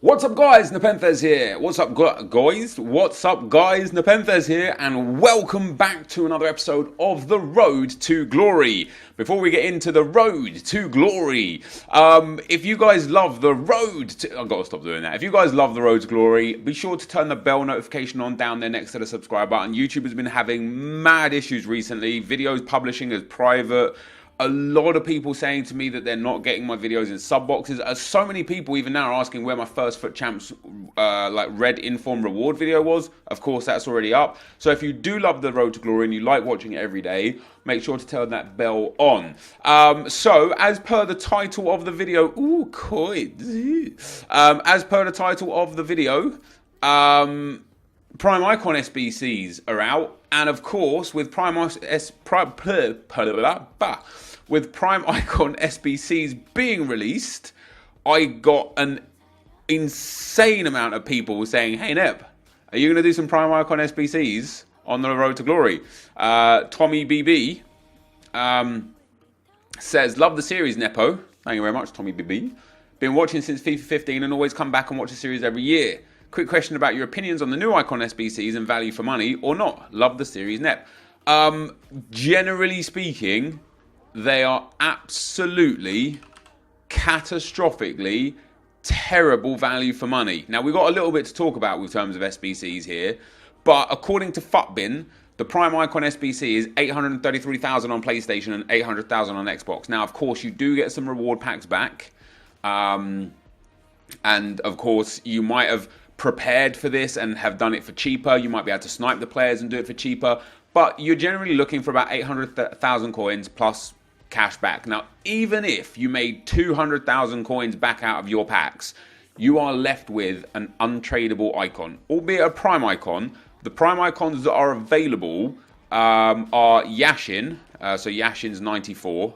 What's up guys, NepentheZ here. What's up guys? What's up guys, NepentheZ here, and welcome back to another episode of The Road to Glory. Before we get into The Road to Glory, if you guys love The Road to... I've got to stop doing that. If you guys love The Road to Glory, be sure to turn the bell notification on down there next to the subscribe button. YouTube has been having mad issues recently. Videos publishing as private. A lot of people saying to me that they're not getting my videos in sub boxes. So many people even now are asking where my first Foot Champs red inform reward video was. Of course, that's already up. So if you do love The Road to Glory and you like watching it every day, make sure to turn that bell on. So as per the title of the video, as per the title of the video, Prime Icon SBCs are out, and of course, with Prime Icon SBCs being released, I got an insane amount of people saying, "Hey Nep, are you going to do some Prime Icon SBCs on the Road to Glory?" Tommy BB says, "Love the series, Nepo." Thank you very much, Tommy BB. Been watching since FIFA 15 and always come back and watch the series every year. Quick question about your opinions on the new Icon SBCs and value for money or not. Love the series, Nep. Generally speaking, they are absolutely, catastrophically terrible value for money. Now, we've got a little bit to talk about with terms of SBCs here, but according to FUTBIN, the Prime Icon SBC is 833,000 on PlayStation and 800,000 on Xbox. Now, of course, you do get some reward packs back. And, of course, you might have prepared for this and have done it for cheaper. You might be able to snipe the players and do it for cheaper. But you're generally looking for about 800,000 coins plus cash back. Now, even if you made 200,000 coins back out of your packs, you are left with an untradeable icon, albeit a prime icon. The prime icons that are available are Yashin. So Yashin's 94.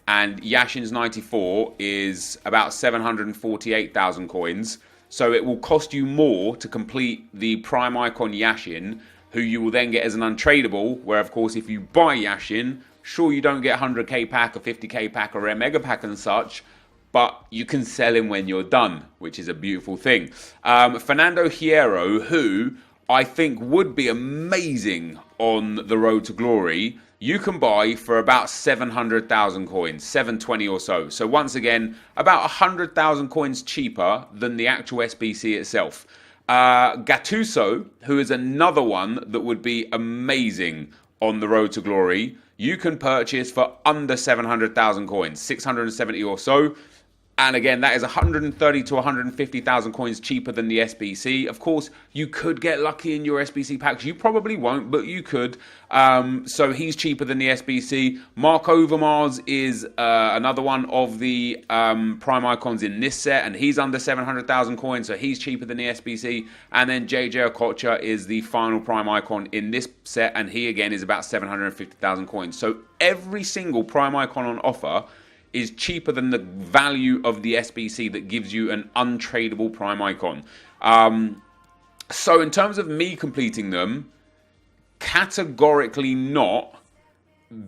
And Yashin's 94 is about 748,000 coins. So it will cost you more to complete the prime icon Yashin, who you will then get as an untradeable, where of course if you buy Yashin, sure you don't get a 100k pack, a 50k pack, or a mega pack and such, but you can sell him when you're done, which is a beautiful thing. Fernando Hierro, who I think would be amazing on the Road to Glory, you can buy for about 700,000 coins, 720 or so. So once again, about 100,000 coins cheaper than the actual SBC itself. Gattuso, who is another one that would be amazing on the Road to Glory, you can purchase for under 700,000 coins, 670 or so. And again, that is 130 to 150,000 coins cheaper than the SBC. Of course, you could get lucky in your SBC packs. You probably won't, but you could. So he's cheaper than the SBC. Mark Overmars is another one of the prime icons in this set, and he's under 700,000 coins, so he's cheaper than the SBC. And then JJ Okocha is the final prime icon in this set, and he again is about 750,000 coins. So every single prime icon on offer is cheaper than the value of the SBC that gives you an untradeable prime icon. So in terms of me completing them, categorically not,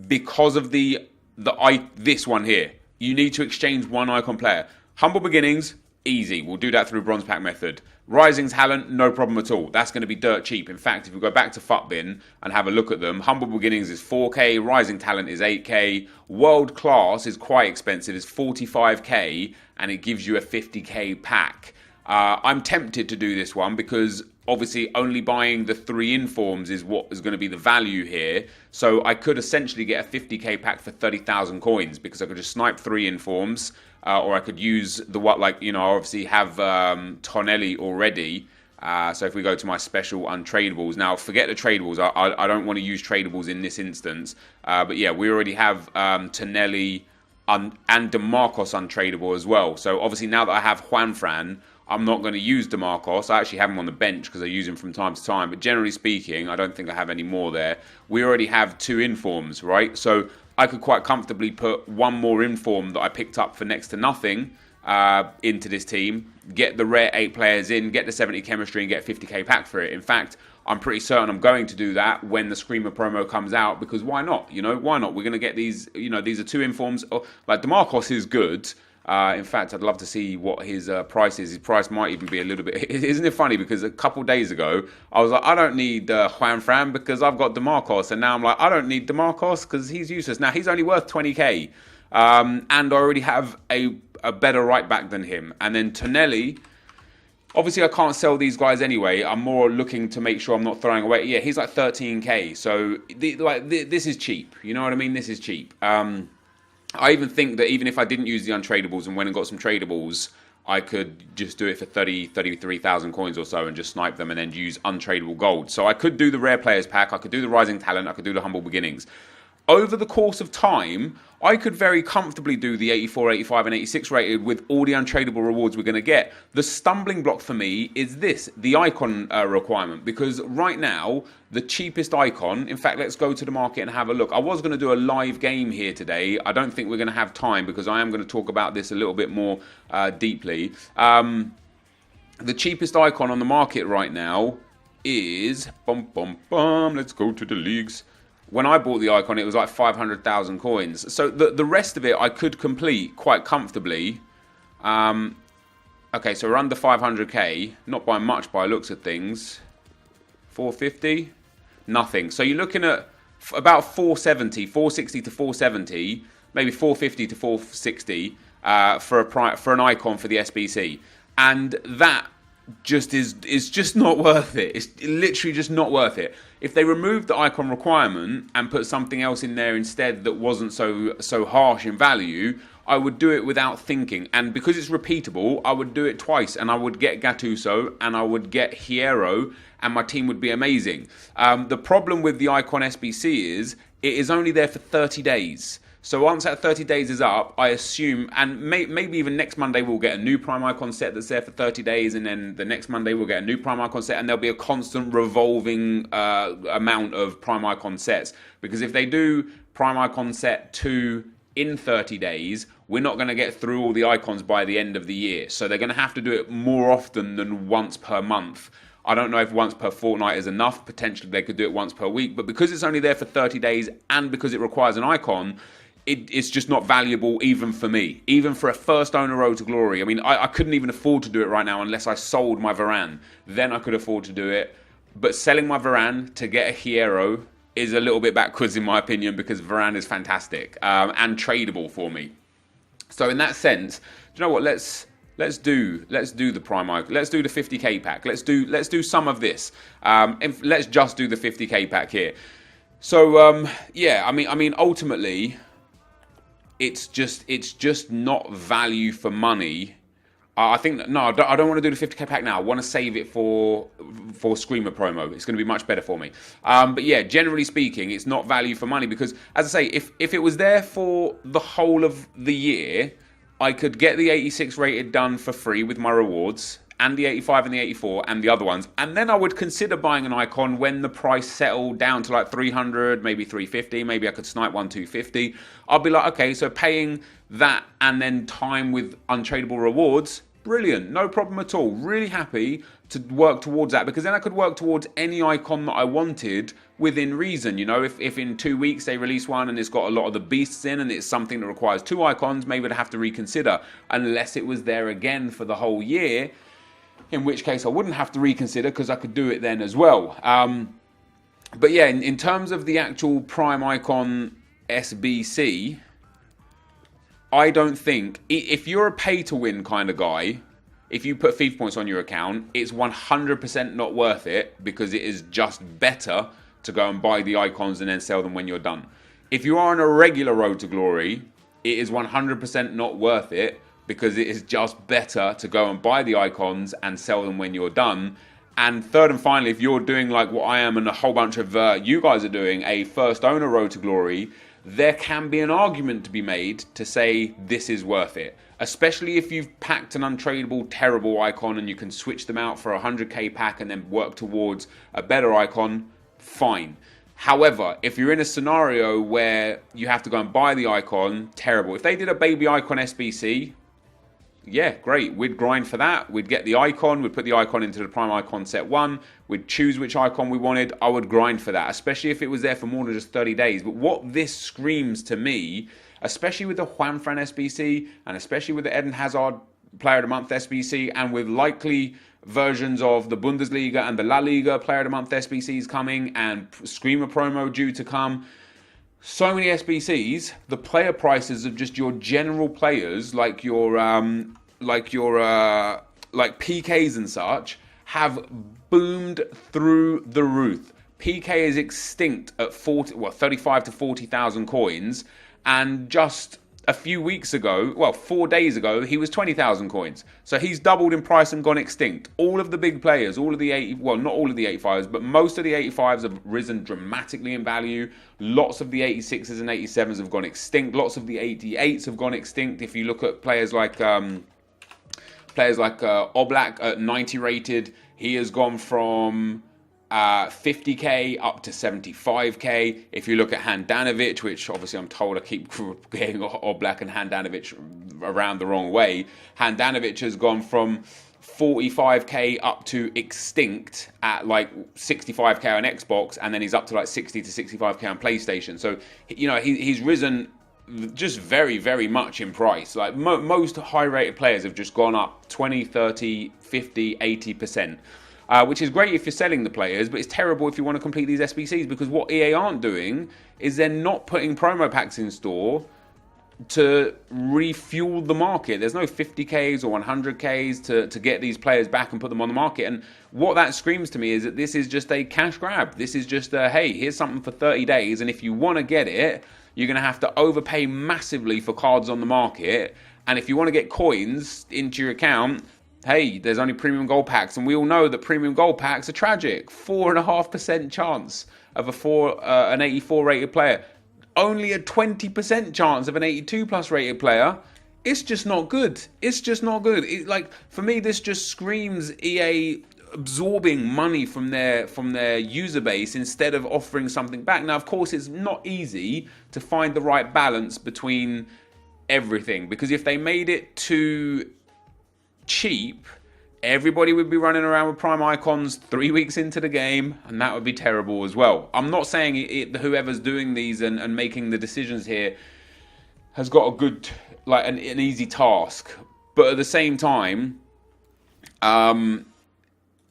because of this one here. You need to exchange one icon player. Humble Beginnings, easy. We'll do that through Bronze Pack method. Rising Talent, no problem at all. That's going to be dirt cheap. In fact, if we go back to FUTBIN and have a look at them, Humble Beginnings is 4k, Rising Talent is 8k, World Class is quite expensive, it's 45k, and it gives you a 50k pack. I'm tempted to do this one because obviously only buying the 3 informs is what is going to be the value here. So I could essentially get a 50k pack for 30,000 coins because I could just snipe 3 informs. Or I could use I obviously have Tonelli already. So if we go to my special untradables, now forget the tradables. I don't want to use tradables in this instance. But yeah, we already have Tonelli and DeMarcos untradable as well. So obviously now that I have Juanfran, I'm not going to use DeMarcos. I actually have him on the bench because I use him from time to time. But generally speaking, I don't think I have any more there. We already have 2 informs, right? So I could quite comfortably put one more inform that I picked up for next to nothing into this team, get the rare 8 players in, get the 70 chemistry and get a 50k pack for it. In fact, I'm pretty certain I'm going to do that when the Screamer promo comes out, because why not? Why not? We're going to get these, these are 2 informs. Like DeMarcos is good, In fact, I'd love to see what his price is. His price might even be a little bit... Isn't it funny? Because a couple days ago, I was like, I don't need Juan Fran because I've got DeMarcos. And now I'm like, I don't need DeMarcos because he's useless. Now, he's only worth 20k. And I already have a better right back than him. And then Tonelli... Obviously, I can't sell these guys anyway. I'm more looking to make sure I'm not throwing away. Yeah, he's like 13k. So, this is cheap. You know what I mean? This is cheap. I even think that even if I didn't use the untradables and went and got some tradables, I could just do it for 33,000 coins or so and just snipe them and then use untradable gold. So I could do the rare players pack. I could do the rising talent. I could do the humble beginnings. Over the course of time, I could very comfortably do the 84, 85, and 86 rated with all the untradeable rewards we're going to get. The stumbling block for me is this, the icon requirement, because right now, the cheapest icon, in fact, let's go to the market and have a look. I was going to do a live game here today. I don't think we're going to have time because I am going to talk about this a little bit more deeply. The cheapest icon on the market right now is, let's go to the leagues. When I bought the icon, it was like 500,000 coins. So the rest of it I could complete quite comfortably. Okay, so we're under 500k. Not by much by looks of things. 450? Nothing. So you're looking at about 470, 460 to 470, maybe 450 to 460 for an icon for the SBC. And that just is just not worth it. It's literally just not worth it. If they removed the icon requirement and put something else in there instead that wasn't so harsh in value, I would do it without thinking. And because it's repeatable, I would do it twice and I would get Gattuso and I would get Hierro and my team would be amazing. The problem with the Icon SBC is it is only there for 30 days. So once that 30 days is up, I assume, and maybe even next Monday we'll get a new Prime Icon set that's there for 30 days, and then the next Monday we'll get a new Prime Icon set, and there'll be a constant revolving amount of Prime Icon sets. Because if they do Prime Icon set 2 in 30 days, we're not going to get through all the icons by the end of the year. So they're going to have to do it more often than once per month. I don't know if once per fortnight is enough. Potentially they could do it once per week. But because it's only there for 30 days and because it requires an icon, it's just not valuable even for me. Even for a first owner road to glory. I mean, I couldn't even afford to do it right now unless I sold my Varane. Then I could afford to do it. But selling my Varane to get a Hierro is a little bit backwards in my opinion because Varane is fantastic and tradable for me. So in that sense, do you know what? Let's do the Prime Icon. Let's do the 50k pack. Let's do some of this. Let's just do the 50k pack here. So yeah, I mean ultimately, it's just not value for money. I think no, I don't want to do the 50k pack now. I want to save it for Screamer promo. It's going to be much better for me. But yeah, generally speaking, it's not value for money because, as I say, if it was there for the whole of the year, I could get the 86 rated done for free with my rewards, and the 85 and the 84 and the other ones. And then I would consider buying an icon when the price settled down to like 300, maybe 350, maybe I could snipe one 250. I'll be like, okay, so paying that and then time with untradable rewards, brilliant, no problem at all. Really happy to work towards that because then I could work towards any icon that I wanted within reason. You know, if in 2 weeks they release one and it's got a lot of the beasts in and it's something that requires 2 icons, maybe I'd have to reconsider unless it was there again for the whole year. In which case I wouldn't have to reconsider because I could do it then as well. But yeah, in terms of the actual Prime Icon SBC, I don't think, if you're a pay-to-win kind of guy, if you put FIFA points on your account, it's 100% not worth it because it is just better to go and buy the icons and then sell them when you're done. If you are on a regular road to glory, it is 100% not worth it because it is just better to go and buy the icons and sell them when you're done. And third and finally, if you're doing like what I am and a whole bunch of you guys are doing, a first owner road to glory, there can be an argument to be made to say this is worth it. Especially if you've packed an untradeable, terrible icon and you can switch them out for a 100k pack and then work towards a better icon, fine. However, if you're in a scenario where you have to go and buy the icon, terrible. If they did a baby icon SBC, yeah, great. We'd grind for that. We'd get the icon. We'd put the icon into the Prime Icon set 1. We'd choose which icon we wanted. I would grind for that, especially if it was there for more than just 30 days. But what this screams to me, especially with the Juanfran SBC and especially with the Eden Hazard Player of the Month SBC, and with likely versions of the Bundesliga and the La Liga Player of the Month SBCs coming and Screamer promo due to come. So many SBCs, the player prices of just your general players, like your PKs and such, have boomed through the roof. PK is extinct at 35 to 40,000 coins, and just a few weeks ago, 4 days ago, he was 20,000 coins. So he's doubled in price and gone extinct. All of the big players, all of the not all of the 85s, but most of the 85s have risen dramatically in value. Lots of the 86s and 87s have gone extinct. Lots of the 88s have gone extinct. If you look at players like Oblak at 90 rated, he has gone from 50k up to 75k. If you look at Handanovic, which obviously I'm told I keep getting Oblak and Handanovic around the wrong way, Handanovic has gone from 45k up to extinct at like 65k on Xbox, and then he's up to like 60 to 65k on PlayStation. So, you know, he's risen just very, very much in price. Like most high-rated players have just gone up 20, 30, 50, 80%. Which is great if you're selling the players, but it's terrible if you want to complete these SBCs, because what EA aren't doing is they're not putting promo packs in store to refuel the market. There's no 50Ks or 100Ks to get these players back and put them on the market. And what that screams to me is that this is just a cash grab. This is just a, hey, here's something for 30 days, and if you want to get it, you're going to have to overpay massively for cards on the market. And if you want to get coins into your account, hey, there's only premium gold packs, and we all know that premium gold packs are tragic. 4.5% chance of an 84 rated player. Only a 20% chance of an 82 plus rated player. It's just not good. It's just not good. For me, this just screams EA absorbing money from their user base instead of offering something back. Now, of course, it's not easy to find the right balance between everything, because if they made it too cheap, everybody would be running around with prime icons 3 weeks into the game, and that would be terrible as well. I'm not saying whoever's doing these and making the decisions here has got a good, an easy task, but at the same time,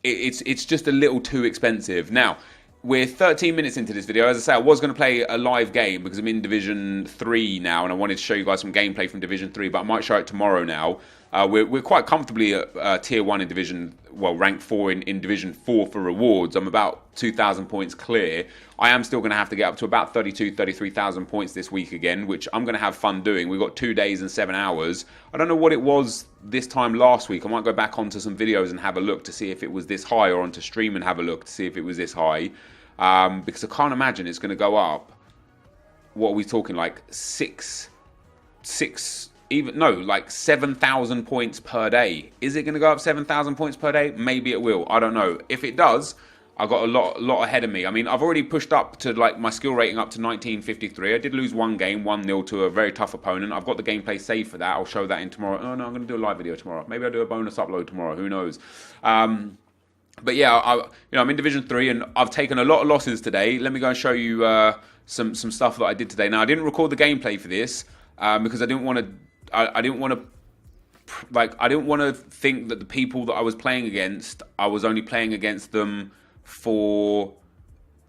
it's just a little too expensive. Now, we're 13 minutes into this video. As I say, I was going to play a live game because I'm in Division 3 now, and I wanted to show you guys some gameplay from Division 3, but I might show it tomorrow now. We're quite comfortably at Tier 1 in Division, rank 4 in Division 4 for rewards. I'm about 2,000 points clear. I am still going to have to get up to about 32, 33,000 points this week again, which I'm going to have fun doing. We've got 2 days and 7 hours. I don't know what it was this time last week. I might go back onto some videos and have a look to see if it was this high, or onto stream and have a look to see if it was this high. Because I can't imagine it's going to go up. What are we talking, like 7,000 points per day? Is it going to go up 7,000 points per day? Maybe it will. I don't know. If it does, I've got a lot ahead of me. I mean, I've already pushed up to my skill rating up to 1953. I did lose one game, 1-0 to a very tough opponent. I've got the gameplay saved for that. I'll show that in tomorrow. Oh no, I'm going to do a live video tomorrow. Maybe I'll do a bonus upload tomorrow. Who knows? But yeah, I'm in Division 3 and I've taken a lot of losses today. Let me go and show you some stuff that I did today. Now, I didn't record the gameplay for this because I didn't want to think that the people that I was playing against, I was only playing against them for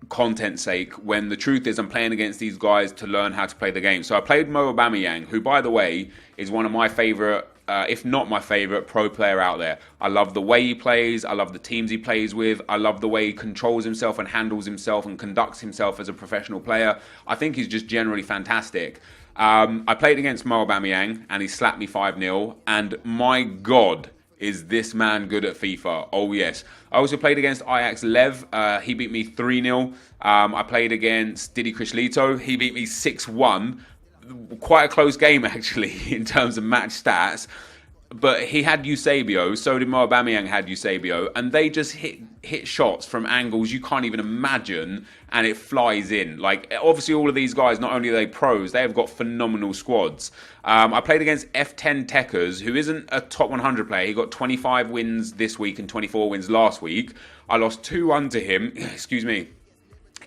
content's sake, when the truth is I'm playing against these guys to learn how to play the game. So I played Mo Aubameyang, who, by the way, is one of my favourite, if not my favourite, pro player out there. I love the way he plays. I love the teams he plays with. I love the way he controls himself and handles himself and conducts himself as a professional player. I think he's just generally fantastic. I played against Mo Aubameyang and he slapped me 5-0, and my God, is this man good at FIFA? Oh yes. I also played against Ajax Lev. He beat me 3-0. I played against Didi Krishlito. He beat me 6-1. Quite a close game actually in terms of match stats. But he had Eusebio, so did Mo Aubameyang had Eusebio, and they just hit shots from angles you can't even imagine, and it flies in. Like, obviously all of these guys, not only are they pros, they have got phenomenal squads. I played against F10 Techers, who isn't a top 100 player. He got 25 wins this week and 24 wins last week. I lost 2-1 to him, excuse me.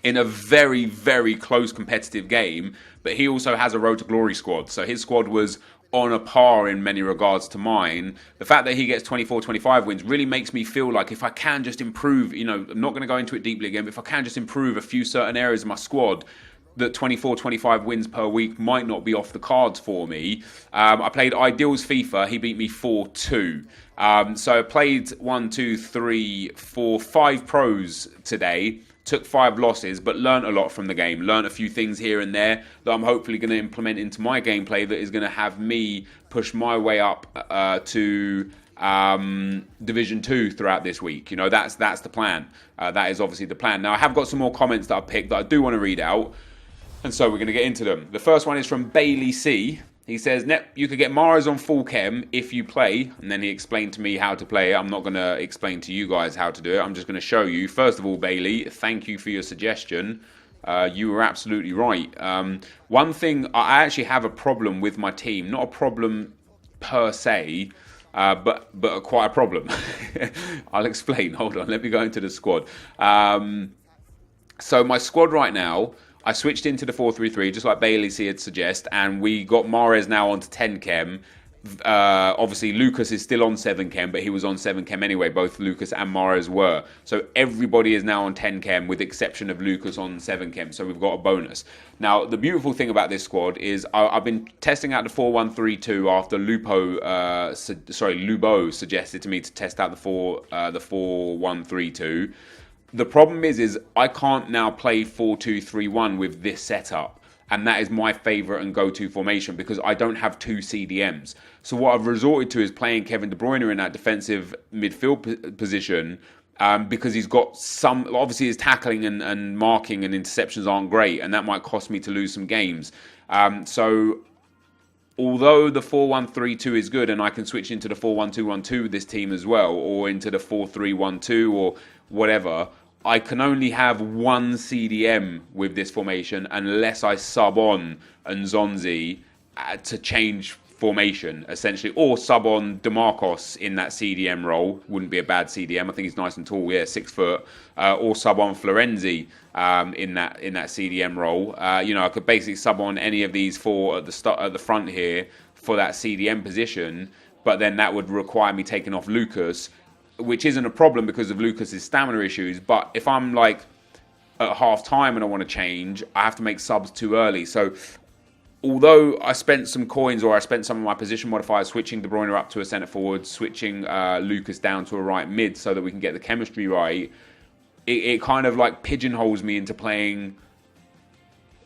in a very, very close competitive game, but he also has a Road to Glory squad. So his squad was on a par in many regards to mine. The fact that he gets 24, 25 wins really makes me feel like if I can just improve, I'm not going to go into it deeply again, but if I can just improve a few certain areas of my squad, that 24, 25 wins per week might not be off the cards for me. I played Ideals FIFA. He beat me 4-2. So I played 1, 2, 3, 4, 5 pros today. Took 5 losses, but learnt a lot from the game. Learnt a few things here and there that I'm hopefully going to implement into my gameplay that is going to have me push my way up to Division 2 throughout this week. That's the plan. That is obviously the plan. Now, I have got some more comments that I picked that I do want to read out, and so we're going to get into them. The first one is from Bailey C. He says, Nep, you could get Mahrez on full chem if you play. And then he explained to me how to play it. I'm not going to explain to you guys how to do it. I'm just going to show you. First of all, Bailey, thank you for your suggestion. You were absolutely right. One thing, I actually have a problem with my team. Not a problem per se, but quite a problem. I'll explain. Hold on. Let me go into the squad. So my squad right now, I switched into the 4-3-3, just like Bailey C had suggest, and we got Mahrez now onto 10 chem. Obviously, Lucas is still on 7 chem, but he was on 7 chem anyway. Both Lucas and Mahrez were. So everybody is now on 10 chem, with the exception of Lucas on 7 chem. So we've got a bonus. Now, the beautiful thing about this squad is I've been testing out the 4-1-3-2 after Lubo suggested to me to test out the 4-1-3-2. The problem is I can't now play 4-2-3-1 with this setup. And that is my favourite and go-to formation because I don't have 2 CDMs. So what I've resorted to is playing Kevin De Bruyne in that defensive midfield position because he's got some... Obviously, his tackling and marking and interceptions aren't great, and that might cost me to lose some games. So although the 4-1-3-2 is good and I can switch into the 4-1-2-1-2 with this team as well, or into the 4-3-1-2 or whatever, I can only have 1 CDM with this formation unless I sub on Nzonzi to change formation, essentially, or sub on DeMarcos in that CDM role. Wouldn't be a bad CDM. I think he's nice and tall, 6 foot. Or sub on Florenzi in that CDM role. I could basically sub on any of these 4 at the front here for that CDM position, but then that would require me taking off Lucas, which isn't a problem because of Lucas's stamina issues. But if I'm like at half time and I want to change, I have to make subs too early. So although I spent some coins, or I spent some of my position modifiers switching De Bruyne up to a centre forward, switching Lucas down to a right mid so that we can get the chemistry right, it kind of like pigeonholes me into playing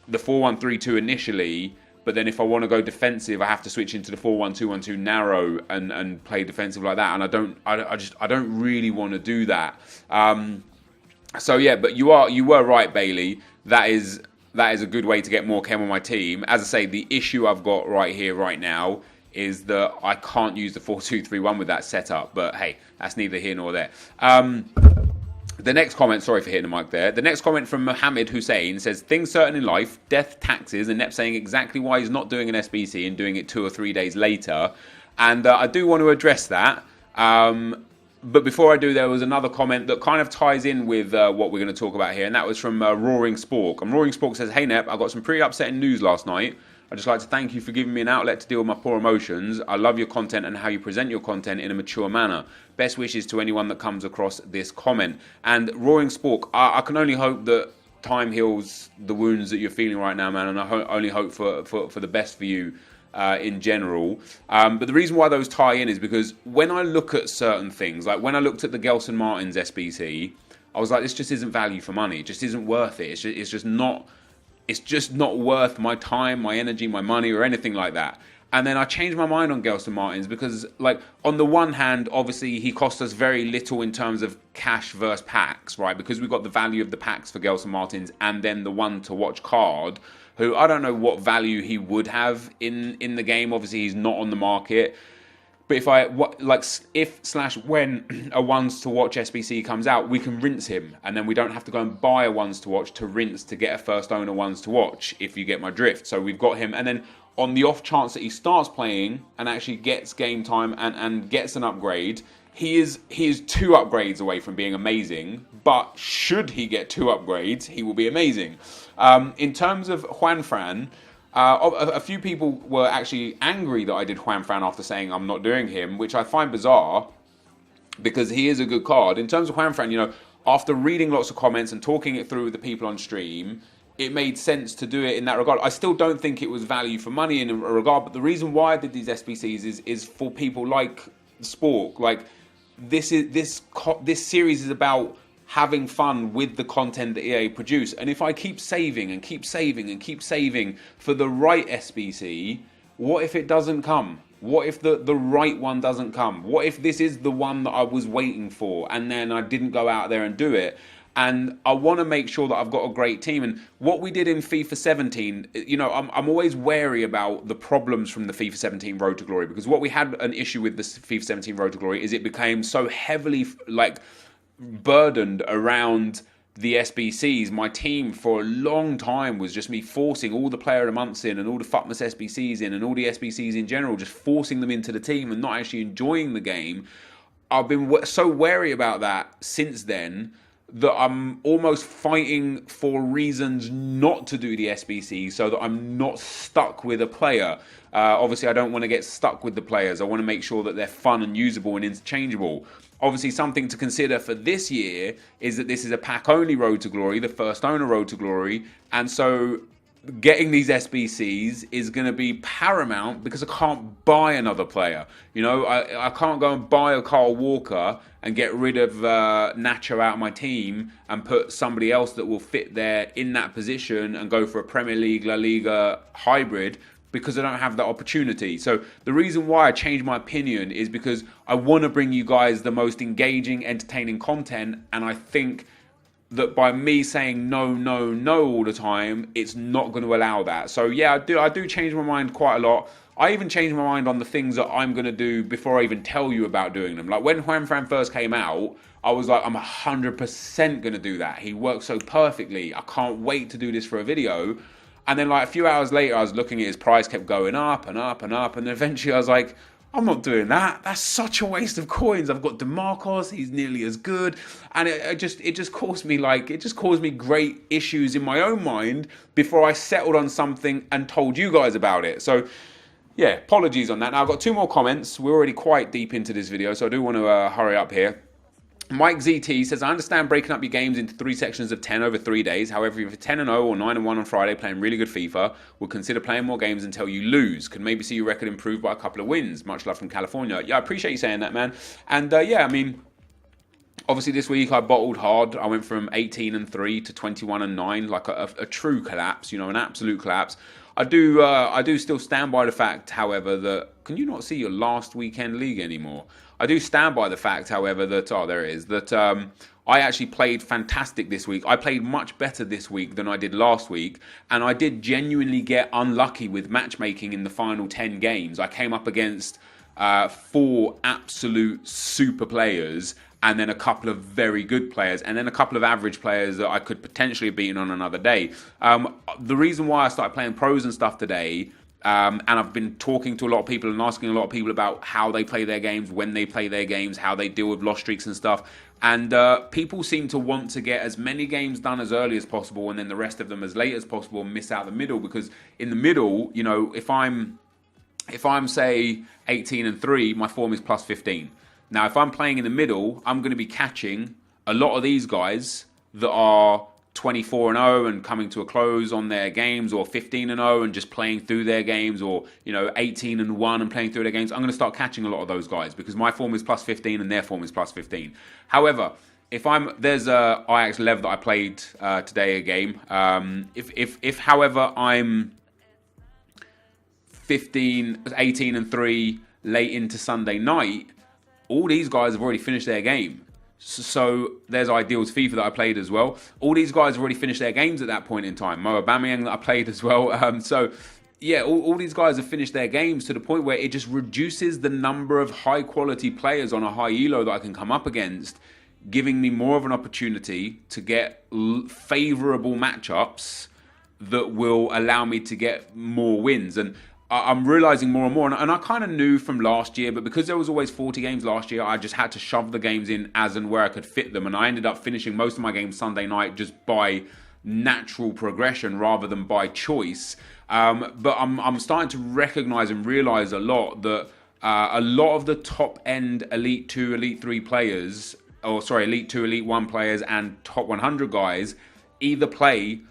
the 4-1-3-2 initially. But then if I want to go defensive, I have to switch into the 4-1-2-1-2 narrow and play defensive like that. And I don't really want to do that. So yeah, but you were right, Bailey. That is a good way to get more chem on my team. As I say, the issue I've got right here, right now, is that I can't use the 4-2-3-1 with that setup. But hey, that's neither here nor there. The next comment, sorry for hitting the mic there. The next comment from Mohammed Hussein says, things certain in life, death, taxes, and Nep saying exactly why he's not doing an SBC and doing it 2 or 3 days later. And I do want to address that. But before I do, there was another comment that kind of ties in with what we're going to talk about here. And that was from Roaring Spork. And Roaring Spork says, hey Nep, I got some pretty upsetting news last night. I'd just like to thank you for giving me an outlet to deal with my poor emotions. I love your content and how you present your content in a mature manner. Best wishes to anyone that comes across this comment. And Roaring Spork, I can only hope that time heals the wounds that you're feeling right now, man. And I only hope for the best for you in general. But the reason why those tie in is because when I look at certain things, like when I looked at the Gelson Martins SBC, I was like, this just isn't value for money. It just isn't worth it. It's just not worth my time, my energy, my money, or anything like that. And then I changed my mind on Gelson Martins because, like, on the one hand, obviously, he cost us very little in terms of cash versus packs, right? Because we've got the value of the packs for Gelson Martins and then the one to watch card, who I don't know what value he would have in the game. Obviously, he's not on the market. But when a ones to watch SBC comes out, we can rinse him, and then we don't have to go and buy a ones to watch to rinse to get a first owner ones to watch, if you get my drift. So we've got him, and then on the off chance that he starts playing and actually gets game time and gets an upgrade, he is 2 upgrades away from being amazing, but should he get 2 upgrades, he will be amazing. In terms of Juanfran, a few people were actually angry that I did Juanfran after saying I'm not doing him, which I find bizarre because he is a good card. In terms of Juanfran, you know, after reading lots of comments and talking it through with the people on stream, it made sense to do it in that regard. I still don't think it was value for money in a regard, but the reason why I did these SBCs is for people like Spork. Like, this series is about having fun with the content that EA produce. And if I keep saving and keep saving and keep saving for the right SBC, what if it doesn't come? What if the right one doesn't come? What if this is the one that I was waiting for and then I didn't go out there and do it? And I want to make sure that I've got a great team. And what we did in FIFA 17, you know, I'm always wary about the problems from the FIFA 17 Road to Glory, because what we had an issue with the FIFA 17 Road to Glory is it became so heavily like burdened around the SBCs. My team for a long time was just me forcing all the player of the months in and all the Futmas SBCs in and all the SBCs in general, just forcing them into the team and not actually enjoying the game. I've been so wary about that since then that I'm almost fighting for reasons not to do the SBC so that I'm not stuck with a player. Obviously, I don't want to get stuck with the players. I want to make sure that they're fun and usable and interchangeable. Obviously, something to consider for this year is that this is a pack-only Road to Glory, the first owner Road to Glory, and so getting these SBCs is going to be paramount because I can't buy another player. You know, I can't go and buy a Kyle Walker and get rid of Nacho out of my team and put somebody else that will fit there in that position and go for a Premier League, La Liga hybrid, because I don't have that opportunity. So the reason why I changed my opinion is because I want to bring you guys the most engaging, entertaining content, and I think that by me saying no, no, no all the time, it's not going to allow that. So yeah, I do change my mind quite a lot. I even changed my mind on the things that I'm going to do before I even tell you about doing them. Like when Juanfran first came out, I was like, I'm 100% going to do that. He works so perfectly. I can't wait to do this for a video. And then like a few hours later, I was looking at his price kept going up and up and up. And eventually I was like, I'm not doing that. That's such a waste of coins. I've got DeMarcos. He's nearly as good. And it just caused me great issues in my own mind before I settled on something and told you guys about it. So yeah, apologies on that. Now I've got 2 more comments. We're already quite deep into this video, so I do want to hurry up here. Mike ZT says, I understand breaking up your games into 3 sections of 10 over 3 days. However, if you're 10-0 or 9-1 on Friday playing really good FIFA, would consider playing more games until you lose. Could maybe see your record improve by a couple of wins. Much love from California. Yeah, I appreciate you saying that, man. And yeah, I mean, obviously this week I bottled hard. I went from 18-3 to 21-9, like a true collapse, you know, an absolute collapse. I do still stand by the fact, however, that... Can you not see your last weekend league anymore? I do stand by the fact, however, that... Oh, there it is. That I actually played fantastic this week. I played much better this week than I did last week. And I did genuinely get unlucky with matchmaking in the final 10 games. I came up against 4 absolute super players and then a couple of very good players, and then a couple of average players that I could potentially have beaten on another day. The reason why I started playing pros and stuff today, and I've been talking to a lot of people and asking a lot of people about how they play their games, when they play their games, how they deal with loss streaks and stuff. And people seem to want to get as many games done as early as possible and then the rest of them as late as possible and miss out the middle, because in the middle, you know, if I'm say 18-3, my form is plus 15. Now, if I'm playing in the middle, I'm going to be catching a lot of these guys that are 24-0 and coming to a close on their games, or 15-0 and just playing through their games, or, you know, 18-1 and playing through their games. I'm going to start catching a lot of those guys because my form is plus 15 and their form is plus 15. However, there's a Ajax Lev that I played today a game. If however I'm 18-3 late into Sunday night, all these guys have already finished their game. So there's Ideals FIFA that I played as well. All these guys have already finished their games at that point in time. Mo Aubameyang that I played as well. So yeah, all these guys have finished their games to the point where it just reduces the number of high quality players on a high elo that I can come up against, giving me more of an opportunity to get favourable matchups that will allow me to get more wins. And I'm realizing more and more, and I kind of knew from last year, but because there was always 40 games last year, I just had to shove the games in as and where I could fit them, and I ended up finishing most of my games Sunday night just by natural progression rather than by choice. But I'm starting to recognize and realize a lot that a lot of the top end Elite 2, Elite 3 players, or sorry, Elite 2, Elite 1 players and top 100 guys either play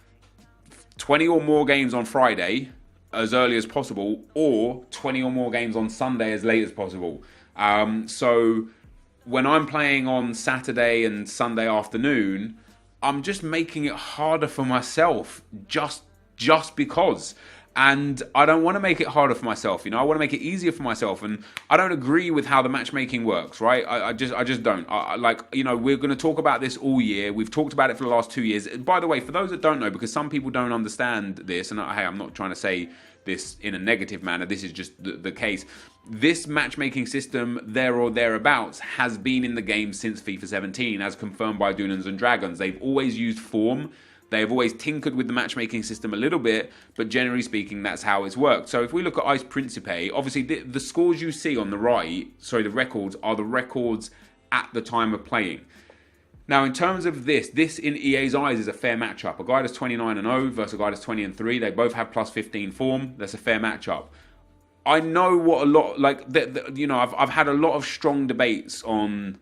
20 or more games on Friday as early as possible, or 20 or more games on Sunday as late as possible. So when I'm playing on Saturday and Sunday afternoon, I'm just making it harder for myself just because. And I don't want to make it harder for myself, I want to make it easier for myself. And I don't agree with how the matchmaking works, right? I just don't. We're going to talk about this all year. We've talked about it for the last 2 years. By the way, for those that don't know, because some people don't understand this, and hey, I'm not trying to say this in a negative manner, this is just the case. This matchmaking system, there or thereabouts, has been in the game since FIFA 17, as confirmed by Dunans and Dragons. They've always used form. They have always tinkered with the matchmaking system a little bit, but generally speaking, that's how it's worked. So if we look at Ice Principe, obviously the scores you see on the right, the records, are the records at the time of playing. Now, in terms of this in EA's eyes is a fair matchup. A guy that's 29-0 versus a guy that's 20-3. They both have plus 15 form. That's a fair matchup. I know what a lot, I've had a lot of strong debates on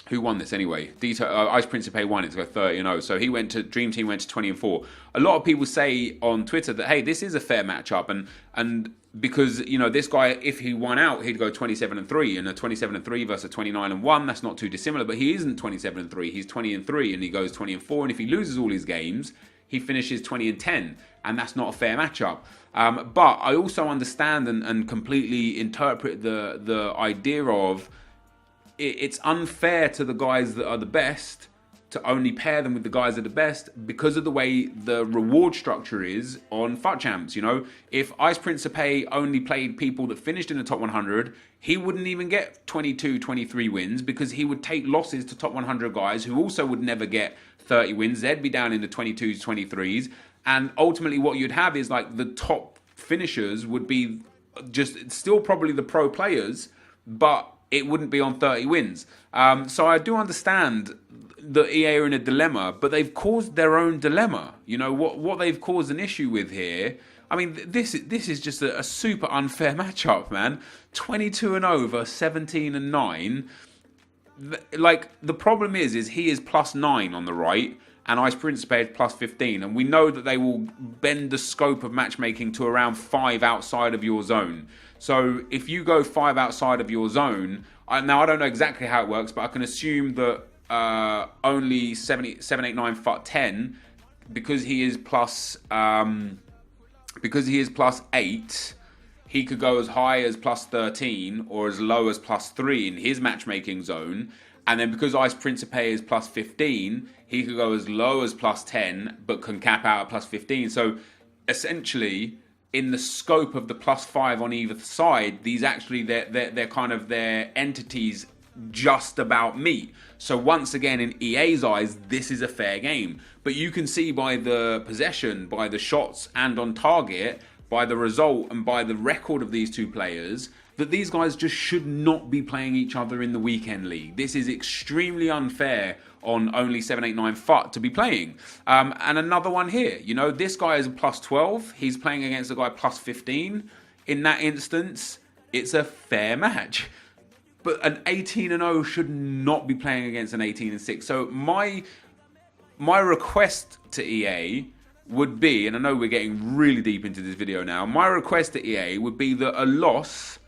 who won this anyway. Ice Principe won it to go 30-0. So Dream Team went to 20-4. A lot of people say on Twitter that, hey, this is a fair matchup. And because, this guy, if he won out, he'd go 27-3. And a 27-3 versus a 29-1, that's not too dissimilar. But he isn't 27-3. He's 20-3 and he goes 20-4. And if he loses all his games, he finishes 20-10. And that's not a fair matchup. But I also understand and completely interpret the idea of, it's unfair to the guys that are the best to only pair them with the guys that are the best because of the way the reward structure is on FUT Champs. If Ice Principe only played people that finished in the top 100, he wouldn't even get 22, 23 wins because he would take losses to top 100 guys who also would never get 30 wins. They'd be down in the 22s, 23s. And ultimately what you'd have is the top finishers would be just still probably the pro players, but it wouldn't be on 30 wins. So I do understand that EA are in a dilemma, but they've caused their own dilemma. What they've caused an issue with here, I mean, this is just a super unfair matchup, man. 22-0 versus 17-9. The problem is he is +9 on the right, and Ice Principe is +15. And we know that they will bend the scope of matchmaking to around 5 outside of your zone. So if you go 5 outside of your zone, now I don't know exactly how it works, but I can assume that only 7, 8, 9, FUT 10, because he is +8, he could go as high as +13 or as low as +3 in his matchmaking zone. And then because Ice Principe is +15, he could go as low as +10, but can cap out at +15. So essentially, in the scope of the +5 on either side, these actually they're kind of their entities just about meet. So once again, in EA's eyes, this is a fair game. But you can see by the possession, by the shots, and on target, by the result and by the record of these two players, that these guys just should not be playing each other in the weekend league. This is extremely unfair on only 7, 8, 9 FUT to be playing. And another one here, this guy is a +12. He's playing against a guy +15. In that instance, it's a fair match. But an 18-0 should not be playing against an 18-6. So my request to EA would be, and I know we're getting really deep into this video now, my request to EA would be that a loss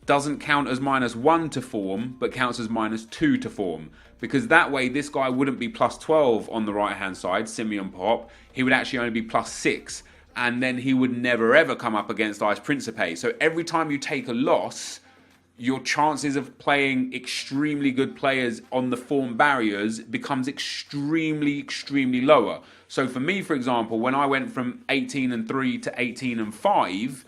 doesn't count as -1 to form, but counts as -2 to form. Because that way, this guy wouldn't be +12 on the right-hand side, Simeon Pop. He would actually only be +6. And then he would never, ever come up against Ice Principe. So every time you take a loss, your chances of playing extremely good players on the form barriers becomes extremely, extremely lower. So for me, for example, when I went from 18-3 to 18-5,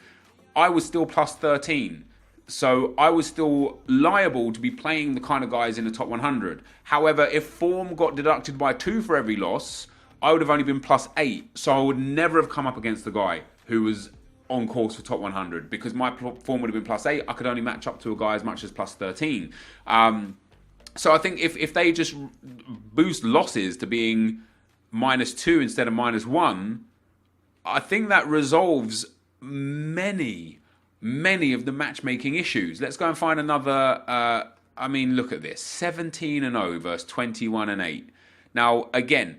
I was still +13. So I was still liable to be playing the kind of guys in the top 100. However, if form got deducted by 2 for every loss, I would have only been +8. So I would never have come up against the guy who was on course for top 100 because my form would have been +8. I could only match up to a guy as much as +13. So I think if they just boost losses to being -2 instead of -1, I think that resolves many of the matchmaking issues. Let's go and find another. I mean, look at this: 17-0 versus 21-8. Now, again,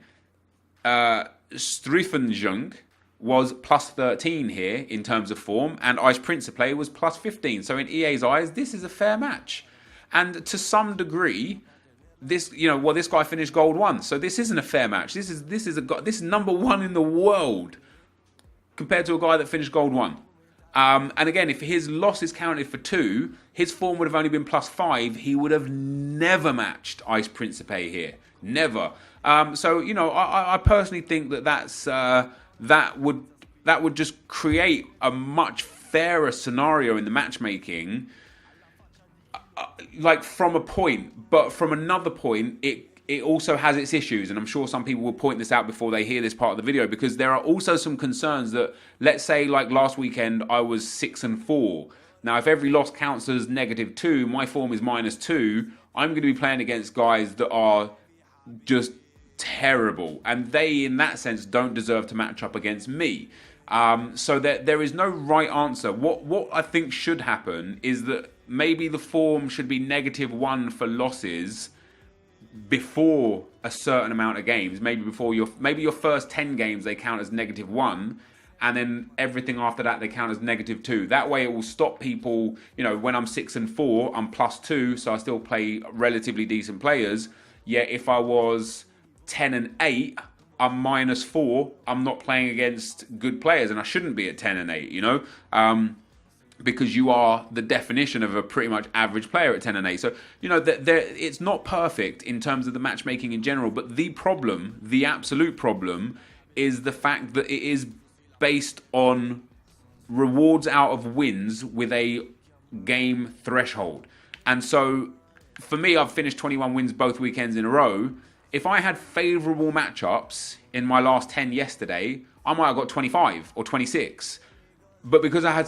Striefenjung was +13 here in terms of form, and Ice Principe was +15. So in EA's eyes, this is a fair match. And to some degree, this guy finished gold 1, so this isn't a fair match. This is number 1 in the world compared to a guy that finished gold 1. And again, if his loss is counted for 2, his form would have only been +5. He would have never matched Ice Principe here, never. So I personally think that would just create a much fairer scenario in the matchmaking. Like from a point, but from another point, it also has its issues, and I'm sure some people will point this out before they hear this part of the video, because there are also some concerns that, let's say like last weekend I was 6-4. Now if every loss counts as -2, my form is -2, I'm going to be playing against guys that are just terrible, and they in that sense don't deserve to match up against me. So there is no right answer. What I think should happen is that maybe the form should be -1 for losses before a certain amount of games. Maybe your first 10 games they count as -1, and then everything after that they count as -2. That way it will stop people. When I'm 6-4, I'm +2, so I still play relatively decent players. Yet if I was 10-8, I'm -4. I'm not playing against good players, and I shouldn't be at 10-8. Because you are the definition of a pretty much average player at 10-8. So it's not perfect in terms of the matchmaking in general. But the absolute problem, is the fact that it is based on rewards out of wins with a game threshold. And so for me, I've finished 21 wins both weekends in a row. If I had favourable matchups in my last 10 yesterday, I might have got 25 or 26. But because I had,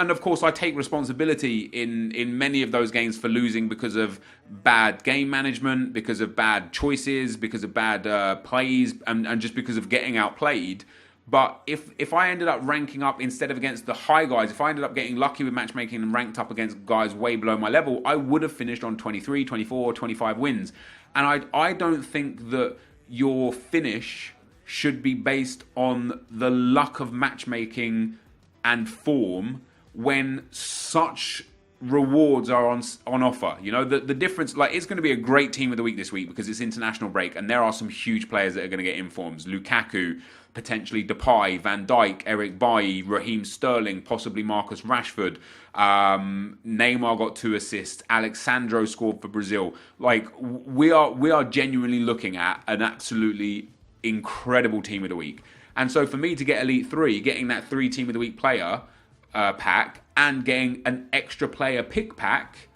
and of course I take responsibility in many of those games for losing because of bad game management, because of bad choices, because of bad plays, and just because of getting outplayed. But if I ended up ranking up instead of against the high guys, if I ended up getting lucky with matchmaking and ranked up against guys way below my level, I would have finished on 23, 24, 25 wins. And I don't think that your finish should be based on the luck of matchmaking and form when such rewards are on offer. The difference, it's going to be a great team of the week this week because it's international break, and there are some huge players that are going to get informs. Lukaku, potentially Depay, Van Dijk, Eric Bailly, Raheem Sterling, possibly Marcus Rashford. Neymar got 2 assists. Alexandro scored for Brazil. We are genuinely looking at an absolutely incredible team of the week. And so for me to get Elite 3, getting that 3 Team of the Week player pack and getting an extra player pick pack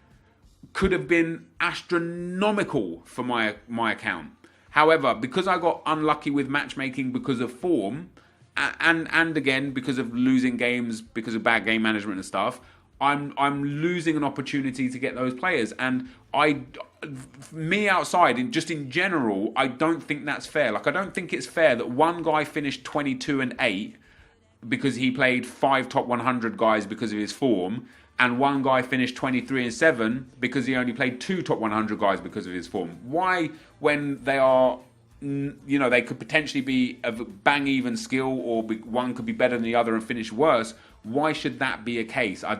could have been astronomical for my account. However, because I got unlucky with matchmaking because of form, and again because of losing games because of bad game management and stuff, I'm losing an opportunity to get those players. And me outside, in general, I don't think that's fair. I don't think it's fair that one guy finished 22-8 because he played 5 top 100 guys because of his form, and one guy finished 23-7 because he only played 2 top 100 guys because of his form. Why, when they are, they could potentially be of bang even skill, or one could be better than the other and finish worse? Why should that be a case? I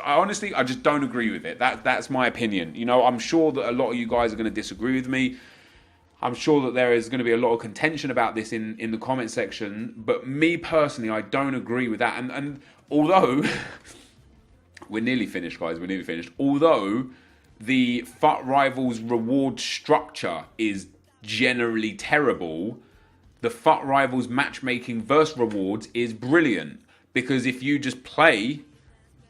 honestly don't agree with it. That's my opinion. I'm sure that a lot of you guys are going to disagree with me. I'm sure that there is going to be a lot of contention about this in the comment section. But me personally, I don't agree with that. And although we're nearly finished, guys, Although the FUT Rivals reward structure is generally terrible, the FUT Rivals matchmaking versus rewards is brilliant. Because if you just play,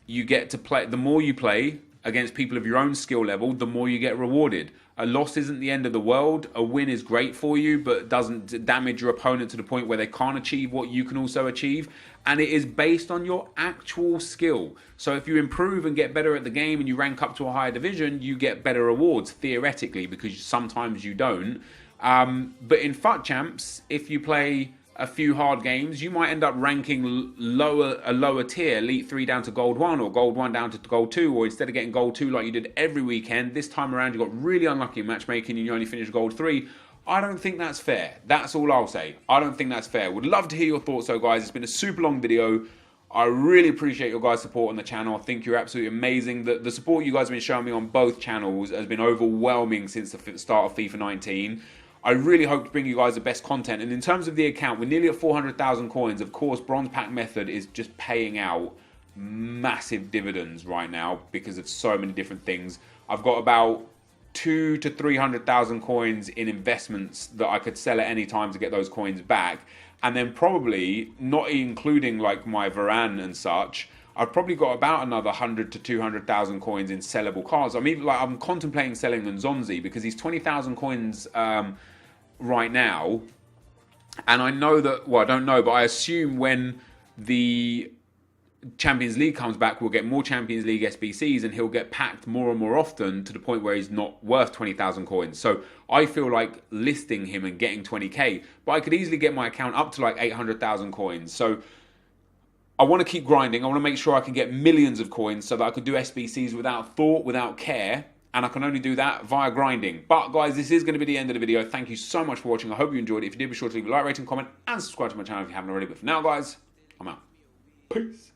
you get to play. The more you play against people of your own skill level, the more you get rewarded. A loss isn't the end of the world. A win is great for you, but doesn't damage your opponent to the point where they can't achieve what you can also achieve. And it is based on your actual skill. So if you improve and get better at the game and you rank up to a higher division, you get better rewards, theoretically, because sometimes you don't. But in FUT Champs, if you play a few hard games, you might end up ranking a lower tier, Elite 3 down to Gold 1, or Gold 1 down to Gold 2, or instead of getting Gold 2 like you did every weekend, this time around you got really unlucky in matchmaking and you only finished Gold 3. I don't think that's fair. That's all I'll say. I don't think that's fair. Would love to hear your thoughts though, guys. It's been a super long video. I really appreciate your guys' support on the channel. I think you're absolutely amazing. The support you guys have been showing me on both channels has been overwhelming since the start of FIFA 19. I really hope to bring you guys the best content. And in terms of the account, we're nearly at 400,000 coins. Of course, Bronze Pack Method is just paying out massive dividends right now because of so many different things. I've got about 200,000 to 300,000 coins in investments that I could sell at any time to get those coins back. And then probably, not including like my Varane and such, I've probably got about another 100 to 200,000 coins in sellable cards. I'm contemplating selling Nzonzi because he's 20,000 coins right now. And I know that, well, I don't know, but I assume when the Champions League comes back, we'll get more Champions League SBCs and he'll get packed more and more often to the point where he's not worth 20,000 coins. So I feel like listing him and getting 20k, but I could easily get my account up to like 800,000 coins. So I want to keep grinding. I want to make sure I can get millions of coins so that I could do SBCs without thought, without care. And I can only do that via grinding. But guys, this is going to be the end of the video. Thank you so much for watching. I hope you enjoyed it. If you did, be sure to leave a like, rating, comment, and subscribe to my channel if you haven't already. But for now, guys, I'm out. Peace.